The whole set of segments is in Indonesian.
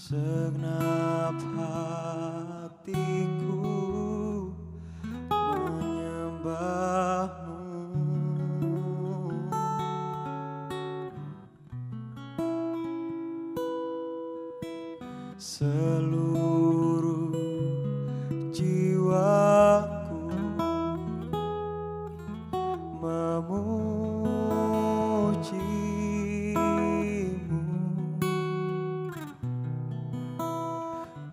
Segenap hatiku menyembahmu, seluruh jiwaku memujimu.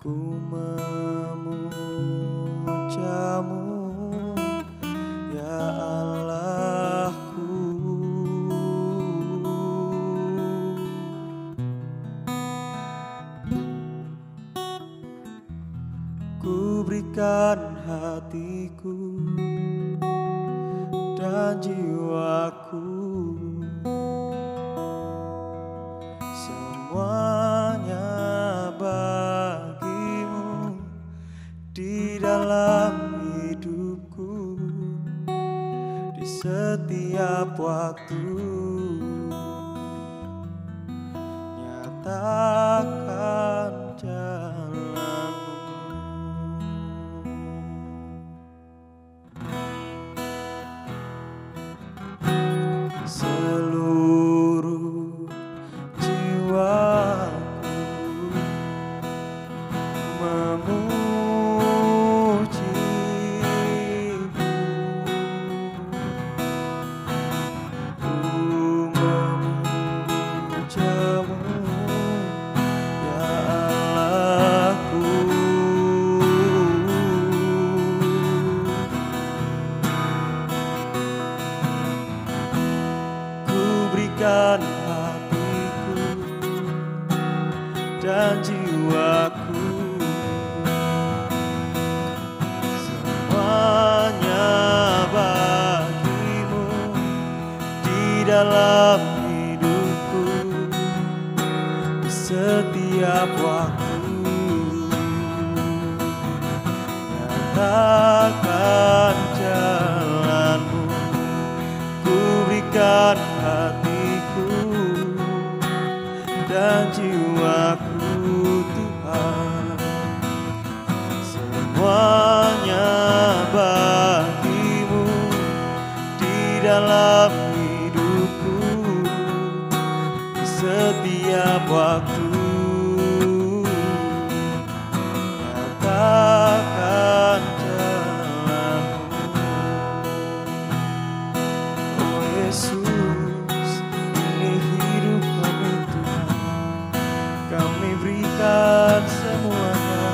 Ku memujamu, ya Allahku. Ku berikan hatiku dan jiwaku, semuanya bagimu di dalam hidupku, di setiap waktu. Nyatakan jalanmu. Seluruh jiwaku memujimu, ku memujamu, ya Allahku. Ku berikan hatiku dan jiwaku, semuanya bagimu di dalam hidupku, di setiap waktu. Nyatakan jalanmu. Ku berikan hatiku dan jiwaku, Tuhan, semuanya bagimu di dalam hidupku, di setiap waktu. Nyatakan jalanmu. Oh Yesus, ini hidup kami Tuhan, kami berikan semuanya,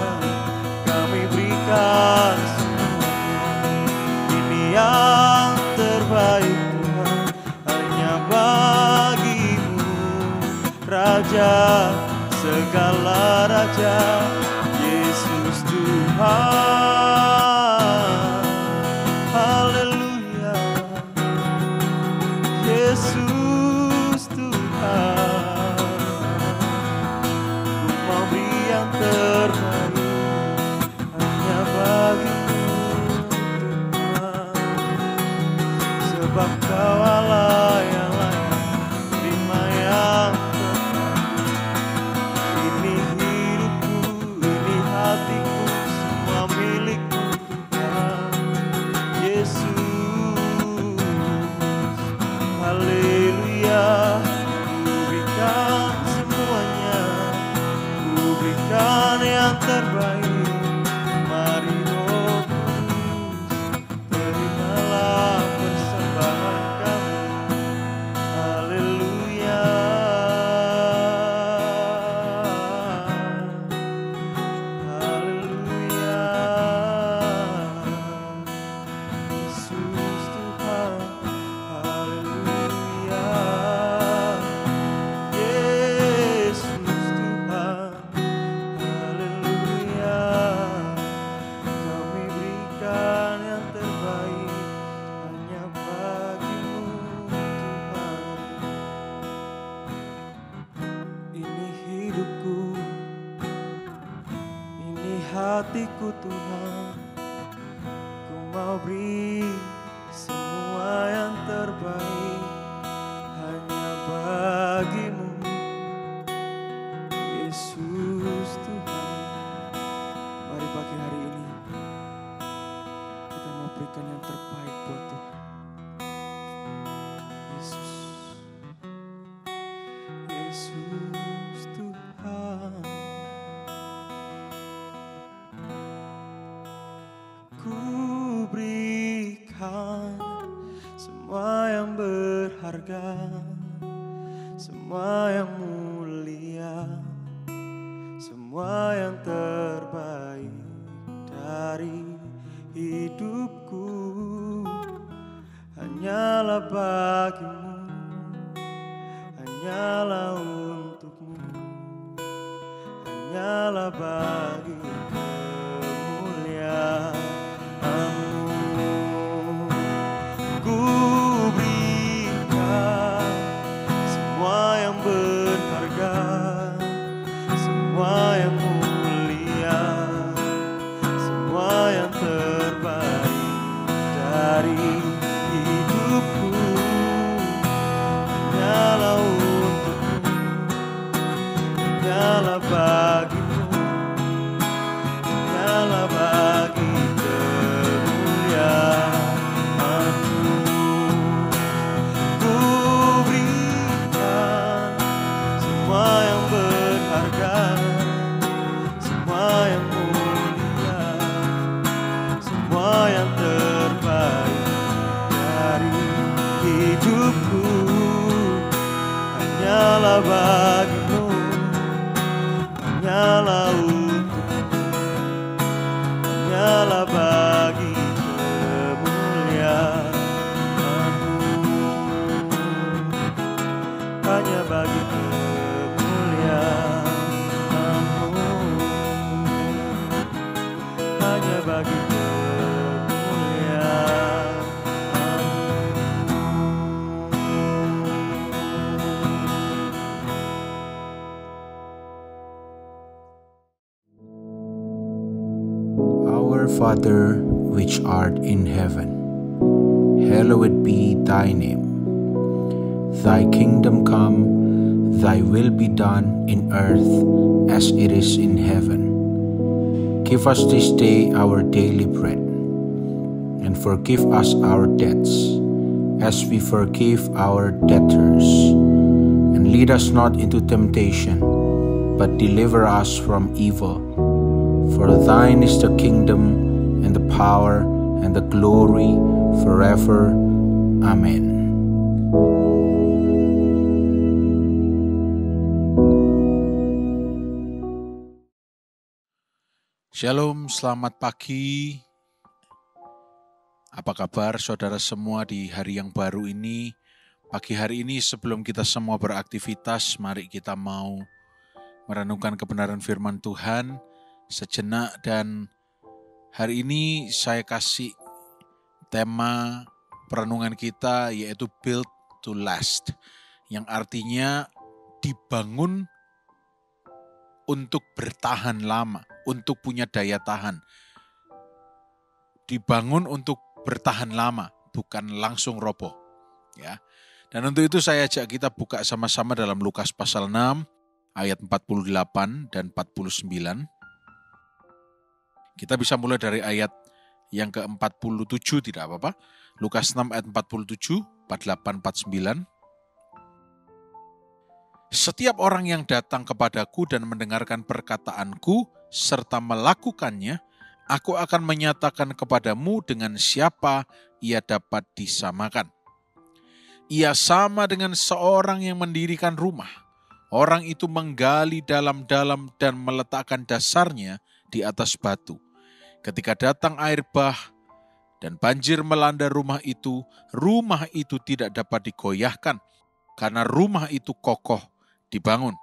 kami berikan semuanya. Ini yang terbaik Tuhan, hanya bagimu, Raja segala raja, Yesus Tuhan. Haleluya, Yesus Tuhan. Ku mau beri yang terbaik hanya bagimu Tuhan, sebab Kau Allah yang layak terima yang terbaik. Ini hidupku, ini hatiku, semua milikmu Tuhan, Yesus. Haleluya, ku berikan semuanya, ku berikan yang terbaik. Mari Roh Kudus, terimalah persembahan kami. Haleluya, haleluya. Yesus Tuhan, haleluya. Yesus Tuhan, haleluya. Kami berikan yang terbaik hanya bagimu Tuhan. Ini hidupku, ini hatiku Tuhan, ku mau beri semua yang terbaik hanya bagimu, Yesus berharga, semua yang mulia, semua yang terbaik dari hidupku hanyalah bagimu, hanyalah untukmu, hanyalah bagi kemuliaan-Mu. Ku berikan semua yang berharga, semua yang mulia, semua yang terbaik dari hidupku hanyalah untukmu, hanyalah bagimu, hanyalah bagi kemuliaan-Mu. Ku berikan semua yang berharga, semua yang mulia, semua yang terbaik dari hidupku hanyalah bagimu, hanyalah untukmu, hanyalah bagi kemuliaan-Mu, hanya bagi kemuliaan-Mu, hanya bagi Our Father, which art in heaven, hallowed be thy name. Thy kingdom come, thy will be done in earth as it is in heaven. Give us this day our daily bread, and forgive us our debts, as we forgive our debtors. And lead us not into temptation, but deliver us from evil. For thine is the kingdom, and the power, and the glory, forever. Amen. Shalom, selamat pagi. Apa kabar saudara semua di hari yang baru ini? Pagi hari ini sebelum kita semua beraktivitas, mari kita mau merenungkan kebenaran firman Tuhan sejenak. Dan hari ini saya kasih tema perenungan kita yaitu Build to Last, yang artinya dibangun untuk bertahan lama, untuk punya daya tahan. Dibangun untuk bertahan lama, bukan langsung roboh. Ya. Dan untuk itu saya ajak kita buka sama-sama dalam Lukas pasal 6 ayat 48 dan 49. Kita bisa mulai dari ayat yang ke-47, tidak apa-apa. Lukas 6 ayat 47, 48, 49. Setiap orang yang datang kepadaku dan mendengarkan perkataanku serta melakukannya, aku akan menyatakan kepadamu dengan siapa ia dapat disamakan. Ia sama dengan seorang yang mendirikan rumah. Orang itu menggali dalam-dalam dan meletakkan dasarnya di atas batu. Ketika datang air bah dan banjir melanda rumah itu tidak dapat digoyahkan karena rumah itu kokoh dibangun.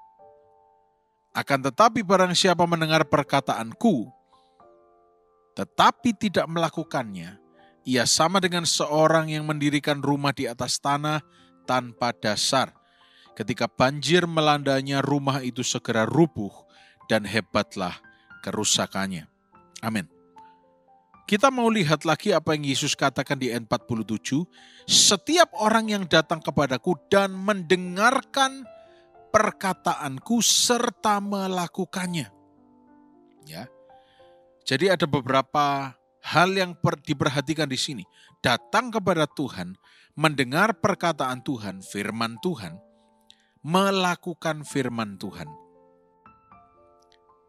Akan tetapi barang siapa mendengar perkataanku, tetapi tidak melakukannya, ia sama dengan seorang yang mendirikan rumah di atas tanah tanpa dasar. Ketika banjir melandanya, rumah itu segera rubuh dan hebatlah kerusakannya. Amin. Kita mau lihat lagi apa yang Yesus katakan di ayat 47. Setiap orang yang datang kepadaku dan mendengarkan perkataanku serta melakukannya. Ya. Jadi ada beberapa hal yang diperhatikan di sini. Datang kepada Tuhan, mendengar perkataan Tuhan, firman Tuhan, melakukan firman Tuhan.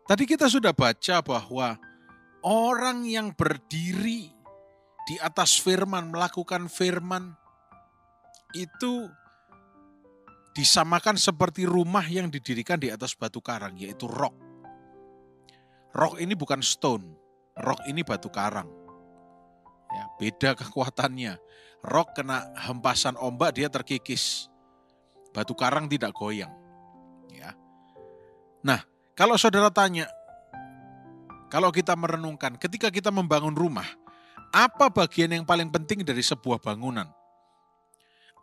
Tadi kita sudah baca bahwa orang yang berdiri di atas firman, melakukan firman, itu disamakan seperti rumah yang didirikan di atas batu karang, yaitu rock. Rock ini bukan stone, rock ini batu karang. Ya, beda kekuatannya. Rock kena hempasan ombak dia terkikis. Batu karang tidak goyang. Ya. Nah, kalau saudara tanya, kalau kita merenungkan, ketika kita membangun rumah, apa bagian yang paling penting dari sebuah bangunan?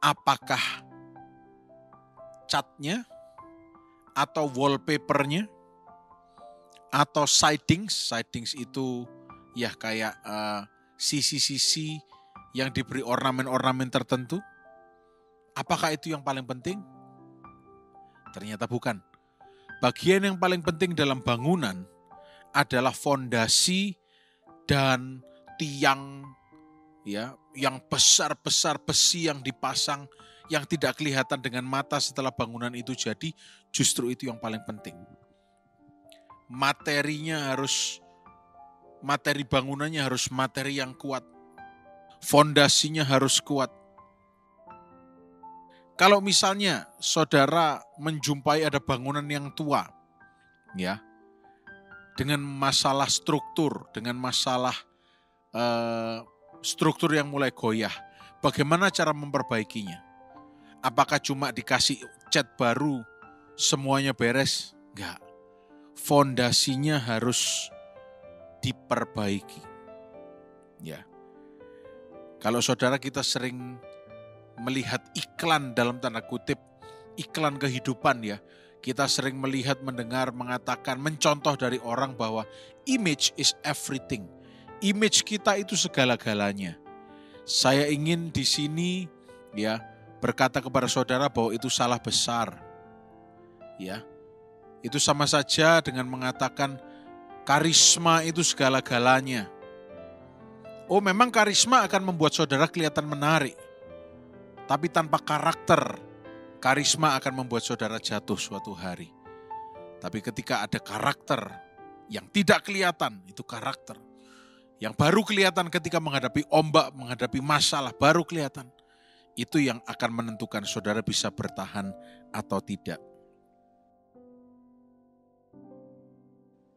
Apakah catnya, atau wallpapernya, atau sidings? Sidings itu ya kayak sisi-sisi yang diberi ornamen-ornamen tertentu. Apakah itu yang paling penting? Ternyata bukan. Bagian yang paling penting dalam bangunan adalah fondasi dan tiang, ya, yang besar-besar besi yang dipasang yang tidak kelihatan dengan mata setelah bangunan itu jadi, justru itu yang paling penting. Materi bangunannya harus materi yang kuat. Fondasinya harus kuat. Kalau misalnya saudara menjumpai ada bangunan yang tua, ya, dengan masalah struktur, dengan masalah struktur yang mulai goyah, bagaimana cara memperbaikinya? Apakah cuma dikasih cat baru, semuanya beres? Enggak. Fondasinya harus diperbaiki. Ya. Kalau saudara kita sering melihat iklan dalam tanda kutip, iklan kehidupan ya. Kita sering melihat, mendengar, mengatakan, mencontoh dari orang bahwa image is everything. Image kita itu segala-galanya. Saya ingin di sini ya berkata kepada saudara bahwa itu salah besar. Ya. Itu sama saja dengan mengatakan karisma itu segala-galanya. Oh, memang karisma akan membuat saudara kelihatan menarik. Tapi tanpa karakter, karisma akan membuat saudara jatuh suatu hari. Tapi ketika ada karakter yang tidak kelihatan, itu karakter. Yang baru kelihatan ketika menghadapi ombak, menghadapi masalah, baru kelihatan. Itu yang akan menentukan saudara bisa bertahan atau tidak.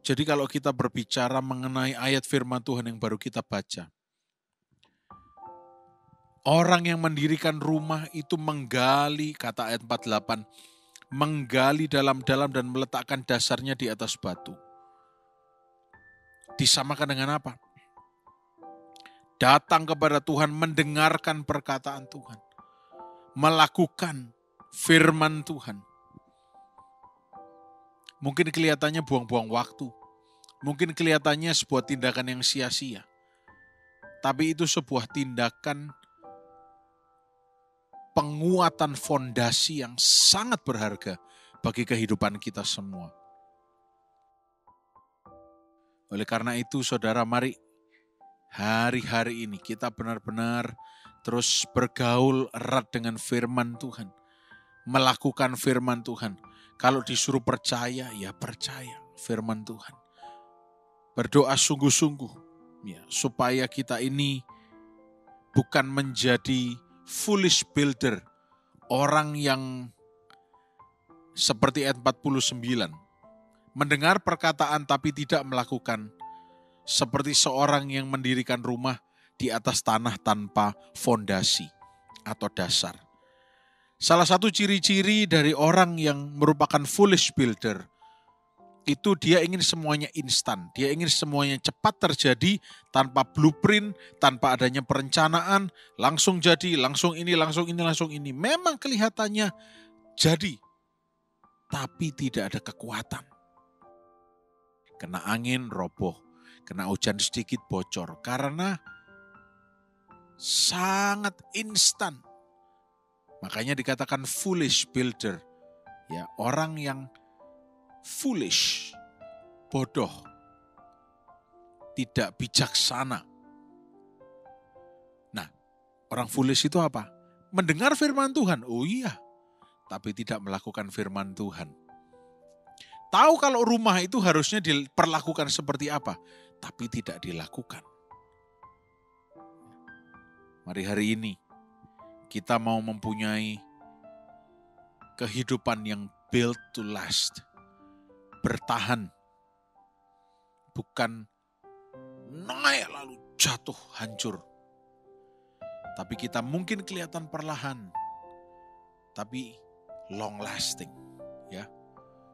Jadi kalau kita berbicara mengenai ayat firman Tuhan yang baru kita baca, orang yang mendirikan rumah itu menggali, kata ayat 48, menggali dalam-dalam dan meletakkan dasarnya di atas batu. Disamakan dengan apa? Datang kepada Tuhan, mendengarkan perkataan Tuhan, melakukan firman Tuhan. Mungkin kelihatannya buang-buang waktu, mungkin kelihatannya sebuah tindakan yang sia-sia, tapi itu sebuah tindakan penguatan fondasi yang sangat berharga bagi kehidupan kita semua. Oleh karena itu, saudara, mari hari-hari ini kita benar-benar terus bergaul erat dengan firman Tuhan. Melakukan firman Tuhan. Kalau disuruh percaya, ya percaya firman Tuhan. Berdoa sungguh-sungguh ya, supaya kita ini bukan menjadi foolish builder, orang yang seperti ayat 49, mendengar perkataan tapi tidak melakukan, seperti seorang yang mendirikan rumah di atas tanah tanpa fondasi atau dasar. Salah satu ciri-ciri dari orang yang merupakan foolish builder, itu dia ingin semuanya instan, dia ingin semuanya cepat terjadi, tanpa blueprint, tanpa adanya perencanaan, langsung jadi, langsung ini, langsung ini, langsung ini. Memang kelihatannya jadi, tapi tidak ada kekuatan. Kena angin, roboh. Kena hujan sedikit, bocor. Karena sangat instan. Makanya dikatakan foolish builder. Ya, orang yang foolish, bodoh, tidak bijaksana. Nah, orang foolish itu apa? Mendengar firman Tuhan, oh iya, tapi tidak melakukan firman Tuhan. Tahu kalau rumah itu harusnya diperlakukan seperti apa, tapi tidak dilakukan. Mari hari ini kita mau mempunyai kehidupan yang built to last, bertahan, bukan naik lalu jatuh hancur. Tapi kita mungkin kelihatan perlahan, tapi long lasting, ya.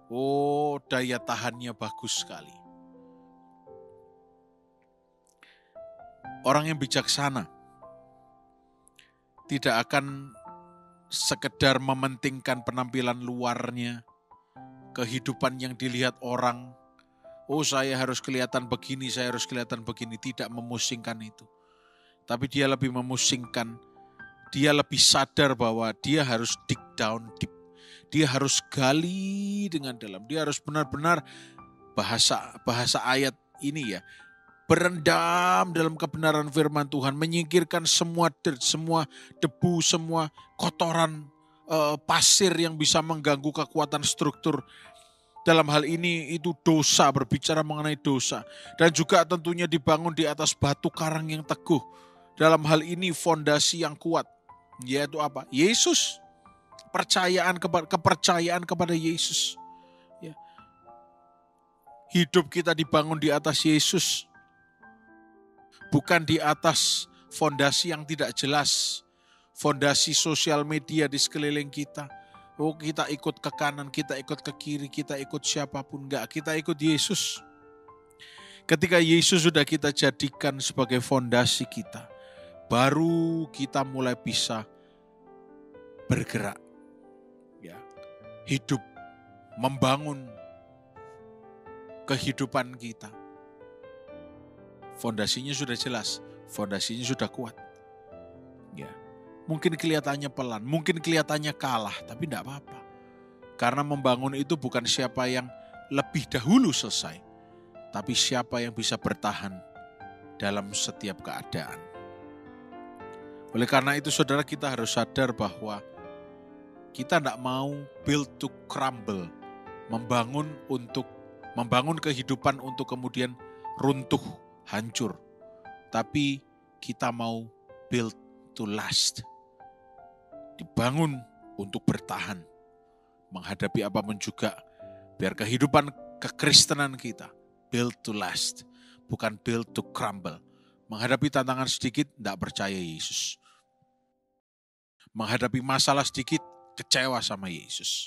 Oh, daya tahannya bagus sekali. Orang yang bijaksana tidak akan sekedar mementingkan penampilan luarnya, kehidupan yang dilihat orang. Oh, saya harus kelihatan begini, saya harus kelihatan begini. Tidak memusingkan itu. Tapi dia lebih memusingkan, dia lebih sadar bahwa dia harus dig down deep. Dia harus gali dengan dalam. Dia harus benar-benar bahasa ayat ini ya, berendam dalam kebenaran firman Tuhan, menyingkirkan semua dirt, semua debu, semua kotoran pasir yang bisa mengganggu kekuatan struktur. Dalam hal ini itu dosa, berbicara mengenai dosa. Dan juga tentunya dibangun di atas batu karang yang teguh. Dalam hal ini fondasi yang kuat, yaitu apa? Yesus. Kepercayaan kepada Yesus. Ya. Hidup kita dibangun di atas Yesus. Bukan di atas fondasi yang tidak jelas. Fondasi sosial media di sekeliling kita. Oh, kita ikut ke kanan, kita ikut ke kiri, kita ikut siapapun. Enggak, kita ikut Yesus. Ketika Yesus sudah kita jadikan sebagai fondasi kita, baru kita mulai bisa bergerak. Ya, hidup, membangun kehidupan kita. Fondasinya sudah jelas, fondasinya sudah kuat. Ya, mungkin kelihatannya pelan, mungkin kelihatannya kalah, tapi tidak apa-apa. Karena membangun itu bukan siapa yang lebih dahulu selesai, tapi siapa yang bisa bertahan dalam setiap keadaan. Oleh karena itu saudara, kita harus sadar bahwa kita tidak mau build to crumble, membangun kehidupan untuk kemudian runtuh, hancur. Tapi kita mau build to last, dibangun untuk bertahan, menghadapi apapun juga, biar kehidupan kekristenan kita build to last, bukan build to crumble. Menghadapi tantangan sedikit, tidak percaya Yesus. Menghadapi masalah sedikit, kecewa sama Yesus.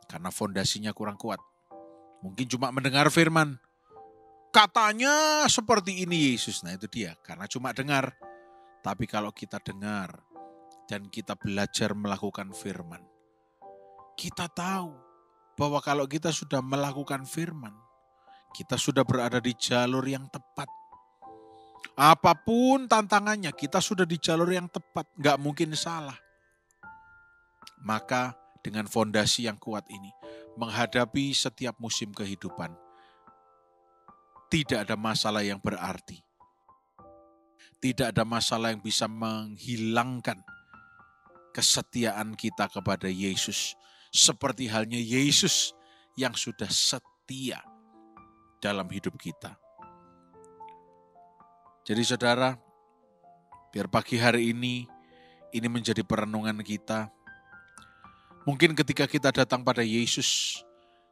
Karena fondasinya kurang kuat. Mungkin cuma mendengar firman. Katanya seperti ini Yesus. Nah itu dia, karena cuma dengar. Tapi kalau kita dengar dan kita belajar melakukan firman, kita tahu bahwa kalau kita sudah melakukan firman, kita sudah berada di jalur yang tepat. Apapun tantangannya, kita sudah di jalur yang tepat, nggak mungkin salah. Maka dengan fondasi yang kuat ini, menghadapi setiap musim kehidupan, tidak ada masalah yang berarti. Tidak ada masalah yang bisa menghilangkan kesetiaan kita kepada Yesus. Seperti halnya Yesus yang sudah setia dalam hidup kita. Jadi saudara, biar pagi hari ini menjadi perenungan kita. Mungkin ketika kita datang pada Yesus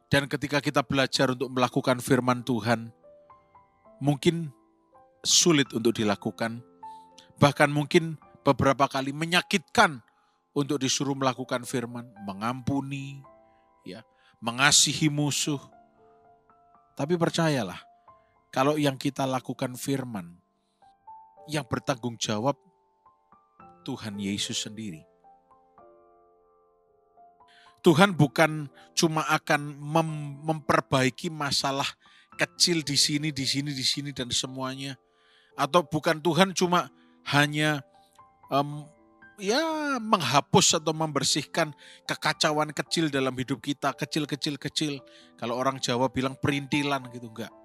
dan ketika kita belajar untuk melakukan firman Tuhan, mungkin sulit untuk dilakukan. Bahkan mungkin beberapa kali menyakitkan untuk disuruh melakukan firman, mengampuni, ya, mengasihi musuh. Tapi percayalah, kalau yang kita lakukan firman, yang bertanggung jawab Tuhan Yesus sendiri. Tuhan bukan cuma akan memperbaiki masalah kecil di sini, dan semuanya. Atau bukan Tuhan cuma hanya menghapus atau membersihkan kekacauan kecil dalam hidup kita, kecil. Kalau orang Jawa bilang perintilan gitu, enggak.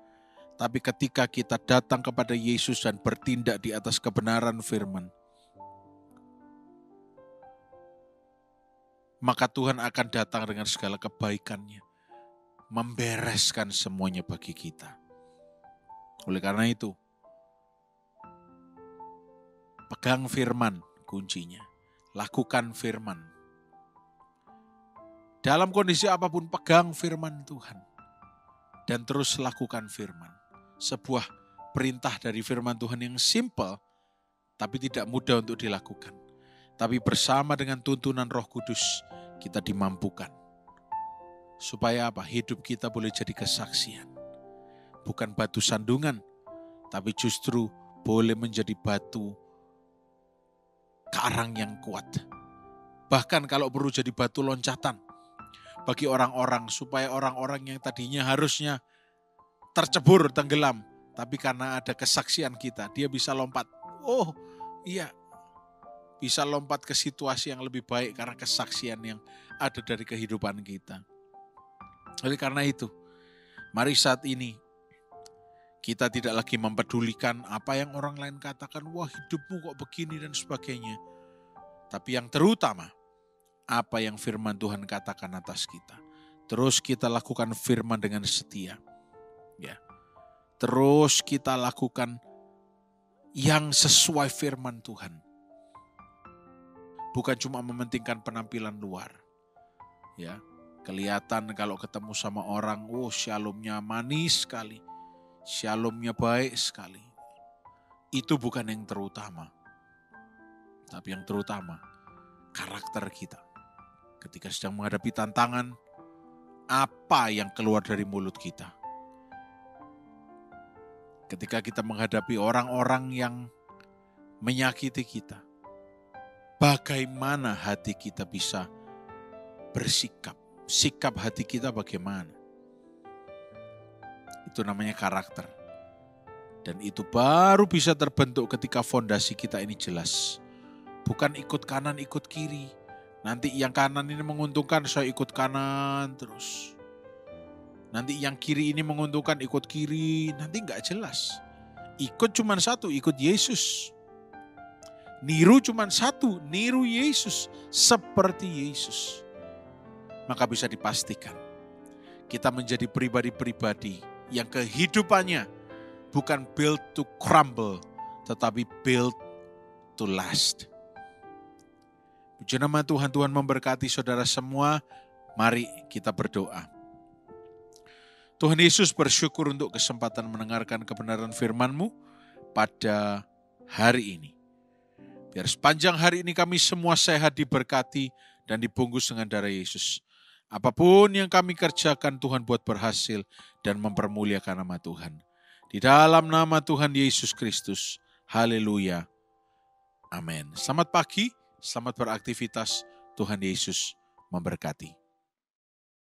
Tapi ketika kita datang kepada Yesus dan bertindak di atas kebenaran firman, maka Tuhan akan datang dengan segala kebaikannya, membereskan semuanya bagi kita. Oleh karena itu, pegang firman kuncinya, lakukan firman. Dalam kondisi apapun pegang firman Tuhan. Dan terus lakukan firman. Sebuah perintah dari firman Tuhan yang simple, tapi tidak mudah untuk dilakukan. Tapi bersama dengan tuntunan Roh Kudus, kita dimampukan. Supaya apa? Hidup kita boleh jadi kesaksian. Bukan batu sandungan, tapi justru boleh menjadi batu karang yang kuat. Bahkan kalau perlu jadi batu loncatan bagi orang-orang, supaya orang-orang yang tadinya harusnya tercebur, tenggelam, tapi karena ada kesaksian kita, dia bisa lompat. Oh iya, bisa lompat ke situasi yang lebih baik karena kesaksian yang ada dari kehidupan kita. Oleh karena itu, mari saat ini kita tidak lagi mempedulikan apa yang orang lain katakan, wah hidupmu kok begini dan sebagainya. Tapi yang terutama, apa yang firman Tuhan katakan atas kita. Terus kita lakukan firman dengan setia. Ya. Terus kita lakukan yang sesuai firman Tuhan. Bukan cuma mementingkan penampilan luar. Ya. Kelihatan kalau ketemu sama orang, oh shalomnya manis sekali. Shalomnya baik sekali. Itu bukan yang terutama. Tapi yang terutama, karakter kita. Ketika sedang menghadapi tantangan, apa yang keluar dari mulut kita? Ketika kita menghadapi orang-orang yang menyakiti kita, bagaimana hati kita bisa bersikap? Sikap hati kita bagaimana? Itu namanya karakter. Dan itu baru bisa terbentuk ketika fondasi kita ini jelas. Bukan ikut kanan, ikut kiri. Nanti yang kanan ini menguntungkan, saya ikut kanan terus. Nanti yang kiri ini menguntungkan, ikut kiri. Nanti enggak jelas. Ikut cuma satu, ikut Yesus. Niru cuma satu, niru Yesus. Seperti Yesus. Maka bisa dipastikan, kita menjadi pribadi-pribadi yang kehidupannya bukan built to crumble, tetapi built to last. Puji nama Tuhan, Tuhan memberkati saudara semua. Mari kita berdoa. Tuhan Yesus, bersyukur untuk kesempatan mendengarkan kebenaran firman-Mu pada hari ini. Biar sepanjang hari ini kami semua sehat, diberkati, dan dibungkus dengan darah Yesus. Apapun yang kami kerjakan, Tuhan buat berhasil dan mempermuliakan nama Tuhan. Di dalam nama Tuhan Yesus Kristus. Haleluya. Amin. Selamat pagi. Selamat beraktivitas, Tuhan Yesus memberkati.